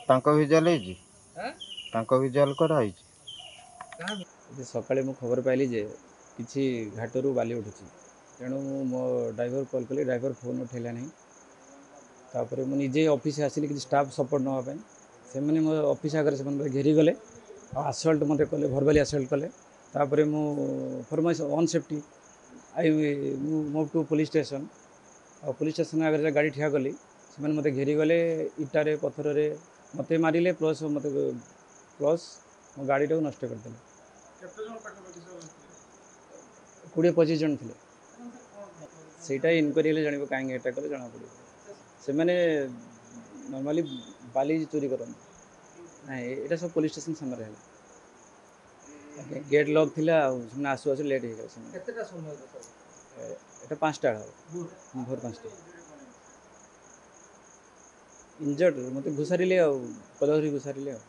ତାଙ୍କ ଭିଜୁଆଲ ହେଇଛି? ତାଙ୍କ ଭିଜୁଆଲ କରାହେଇଛି? ସକାଳେ ମୁଁ ଖବର ପାଇଲି ଯେ କିଛି ଘାଟରୁ ବାଲି ଉଠୁଛି, ତେଣୁ ମୁଁ ମୋ ଡ୍ରାଇଭର କଲ୍ କଲି। ଡ୍ରାଇଭର ଫୋନ୍ ଉଠାଇଲା ନାହିଁ। ତାପରେ ମୁଁ ନିଜେ ଅଫିସ ଆସିଲି କିଛି ଷ୍ଟାଫ୍ ସପୋର୍ଟ ନେବା ପାଇଁ। ସେମାନେ ମୋ ଅଫିସ ଆଗରେ ସେମାନେ ମୋତେ ଘେରିଗଲେ ଆଉ ଆସଲ୍ଟ ମୋତେ କଲେ, ଭର୍ବାଲି ଆସଲ୍ଟ କଲେ। ତାପରେ ମୁଁ ଫର୍ ମାଇ ଅନ୍ ସେଫ୍ଟି ମୁଁ ମୁଭ୍ ଟୁ ପୋଲିସ୍ ଷ୍ଟେସନ୍। ଆଉ ପୋଲିସ୍ ଷ୍ଟେସନ୍ ଆଗରେ ଗାଡ଼ି ଠିଆ କଲି। ସେମାନେ ମୋତେ ଘେରିଗଲେ, ଇଟାରେ ପଥରରେ ମୋତେ ମାରିଲେ, ପ୍ଲସ୍ ମୋ ଗାଡ଼ିଟାକୁ ନଷ୍ଟ କରିଦେଲେ। 20-25 ଜଣ ଥିଲେ। ସେଇଟା ଇନକ୍ୱାରି ହେଲେ ଜାଣିବ କାହିଁକି ଏଟା କଲେ ଜଣାପଡ଼ିବ। ସେମାନେ ନର୍ମାଲି ବାଲି ଚୋରି କରନ୍ତି। ନାଇଁ, ଏଇଟା ସବୁ ପୋଲିସ୍ ଷ୍ଟେସନ୍ ସାମ୍ନାରେ ହେଲା। ଗେଟ୍ ଲକ୍ ଥିଲା ଆଉ ସେମାନେ ଆସୁ ଆସୁ ଲେଟ୍ ହେଇଗଲା। କେତେଟା ସମୟ? এটা 5টা ଭୋର 5ଟା। ଇଞ୍ଜର୍ଡ ମୋତେ ଘୋଷାରିଲେ ଆଉ, କଲହରି ଘୋଷାରିଲେ ଆଉ।